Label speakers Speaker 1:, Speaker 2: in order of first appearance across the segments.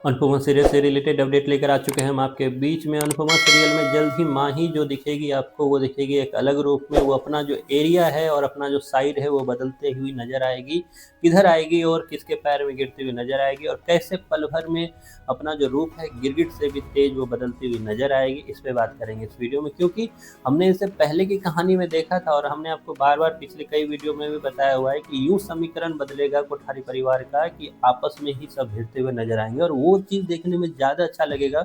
Speaker 1: Anupama serial से related update लेकर आ चुके हैं हम आपके बीच में। अनुपमा सीरियल में जल्द ही माही जो दिखेगी आपको, वो दिखेगी एक अलग रूप में। वो अपना जो एरिया है और अपना जो साइड है वो बदलते हुई नजर आएगी। किधर आएगी और किसके पैर में गिरती हुई नजर आएगी, और कैसे पल भर में अपना जो रूप है गिरगिट से भी तेज वो बदलती हुई नजर आएगी, इस पे बात करेंगे इस वीडियो में। क्योंकि हमने इसे पहले की कहानी में देखा था और हमने आपको बार बार पिछले कई वीडियो में भी बताया हुआ है कि यूं समीकरण बदलेगा कोठारी परिवार का कि आपस में ही सब भिड़ते हुए नजर आएंगे, और वो चीज़ देखने में ज़्यादा अच्छा लगेगा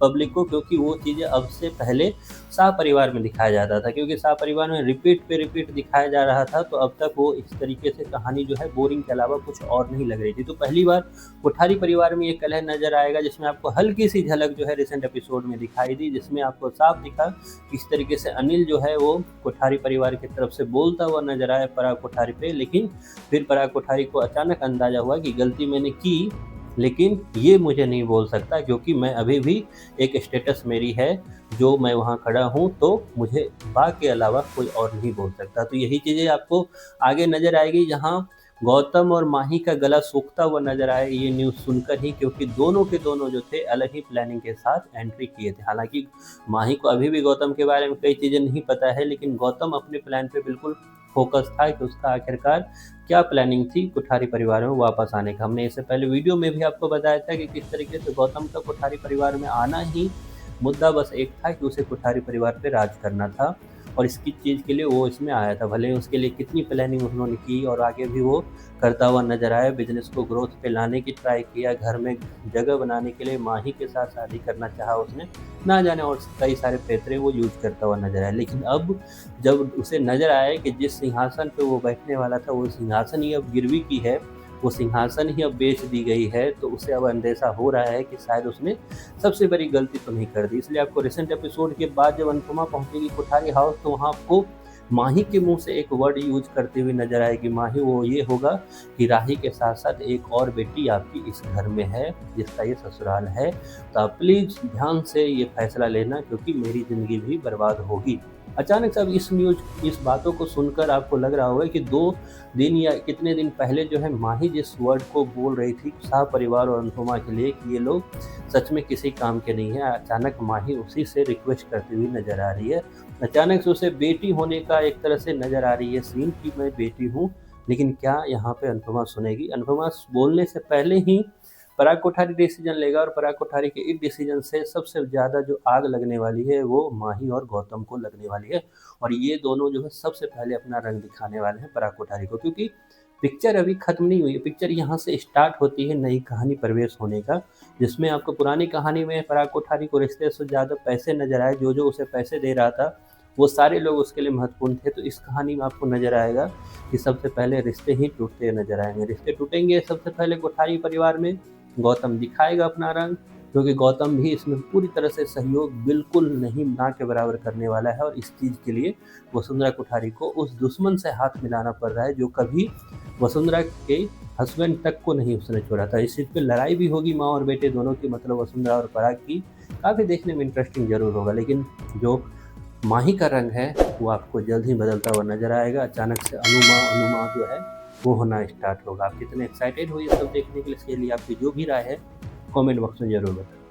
Speaker 1: पब्लिक को, क्योंकि वो चीज़ें अब से पहले शाह परिवार में दिखाया जाता था। क्योंकि शाह परिवार में रिपीट पे रिपीट दिखाया जा रहा था, तो अब तक वो इस तरीके से कहानी जो है बोरिंग के अलावा कुछ और नहीं लग रही थी। तो पहली बार कोठारी परिवार में ये कलह नजर आएगा, जिसमें आपको हल्की सी झलक जो है रिसेंट एपिसोड में दिखाई दी, जिसमें आपको साफ दिखा किस तरीके से अनिल जो है वो कोठारी परिवार की तरफ से बोलता हुआ नजर आया पराग कोठारी पे। लेकिन फिर पराग कोठारी को अचानक अंदाजा हुआ कि गलती मैंने की, लेकिन ये मुझे नहीं बोल सकता, क्योंकि मैं अभी भी एक स्टेटस मेरी है जो मैं वहाँ खड़ा हूँ, तो मुझे बा के अलावा कोई और नहीं बोल सकता। तो यही चीज़ें आपको आगे नज़र आएगी, जहाँ गौतम और माही का गला सूखता हुआ नजर आए ये न्यूज़ सुनकर ही, क्योंकि दोनों के दोनों जो थे अलग ही प्लानिंग के साथ एंट्री किए थे। हालांकि माही को अभी भी गौतम के बारे में कई चीज़ें नहीं पता है, लेकिन गौतम अपने प्लान पे बिल्कुल फोकस था कि उसका आखिरकार क्या प्लानिंग थी कोठारी परिवार में वापस आने का। हमने इससे पहले वीडियो में भी आपको बताया था कि किस तरीके से गौतम का कोठारी परिवार में आना ही मुद्दा बस एक था कि उसे कोठारी परिवार पे राज करना था, और इसकी चीज़ के लिए वो इसमें आया था। भले ही उसके लिए कितनी प्लानिंग उन्होंने की और आगे भी वो करता हुआ नजर आया, बिजनेस को ग्रोथ पे लाने की ट्राई किया, घर में जगह बनाने के लिए माही के साथ शादी करना चाहा उसने, ना जाने और कई सारे पैतरे वो यूज करता हुआ नजर आया। लेकिन अब जब उसे नजर आया कि जिस सिंहासन पे वो बैठने वाला था वो सिंहासन ही अब गिरवी की है, वो सिंहासन ही अब बेच दी गई है, तो उसे अब अंदेशा हो रहा है कि शायद उसने सबसे बड़ी गलती तो नहीं कर दी। इसलिए आपको रिसेंट एपिसोड के बाद जब अनुपमा पहुंचेगी कोठारी हाउस, तो वहां आपको माही के मुंह से एक वर्ड यूज करते हुए नजर आएगी माही, वो ये होगा कि राही के साथ साथ एक और बेटी आपकी इस घर में है जिसका ये ससुराल है, तो आप प्लीज ध्यान से ये फैसला लेना, क्योंकि मेरी जिंदगी भी बर्बाद होगी। अचानक से अब इस बातों को सुनकर आपको लग रहा होगा कि 2 दिन या कितने दिन पहले जो है माही जिस वर्ड को बोल रही थी शाह परिवार और अनुपमा के लिए कि ये लोग सच में किसी काम के नहीं है, अचानक माही उसी से रिक्वेस्ट करती हुई नजर आ रही है। अचानक से उसे बेटी होने का एक तरह से नजर आ रही है सीन कि मैं बेटी हूँ। लेकिन क्या यहाँ पे अनुपमा सुनेगी? अनुपमा बोलने से पहले ही पराग कोठारी डिसीजन लेगा, और पराग कोठारी के इस डिसीजन से सबसे ज़्यादा जो आग लगने वाली है वो माही और गौतम को लगने वाली है, और ये दोनों जो है सबसे पहले अपना रंग दिखाने वाले हैं पराग कोठारी को। क्योंकि पिक्चर अभी खत्म नहीं हुई है, पिक्चर यहाँ से स्टार्ट होती है नई कहानी प्रवेश होने का, जिसमें आपको पुरानी कहानी में पराग कोठारी को रिश्ते से ज़्यादा पैसे नजर आए, जो जो उसे पैसे दे रहा था वो सारे लोग उसके लिए महत्वपूर्ण थे। तो इस कहानी में आपको नजर आएगा कि सबसे पहले रिश्ते ही टूटते नजर आएंगे। रिश्ते टूटेंगे सबसे पहले कोठारी परिवार में, गौतम दिखाएगा अपना रंग, क्योंकि गौतम भी इसमें पूरी तरह से सहयोग बिल्कुल नहीं ना के बराबर करने वाला है, और इस चीज़ के लिए वसुंधरा कोठारी को उस दुश्मन से हाथ मिलाना पड़ रहा है जो कभी वसुंधरा के हस्बैंड तक को नहीं उसने छोड़ा था। इस चीज़ पे लड़ाई भी होगी माँ और बेटे दोनों की, मतलब वसुंधरा और पराग की। काफ़ी देखने में इंटरेस्टिंग जरूर होगा, लेकिन जो माही का रंग है वो आपको जल्द ही बदलता हुआ नजर आएगा। अचानक से अनुमा जो है वो होना स्टार्ट होगा। आप कितने एक्साइटेड हो ये सब देखने के लिए? इसके लिए आपकी जो भी राय है कमेंट बॉक्स में जरूर बताएं।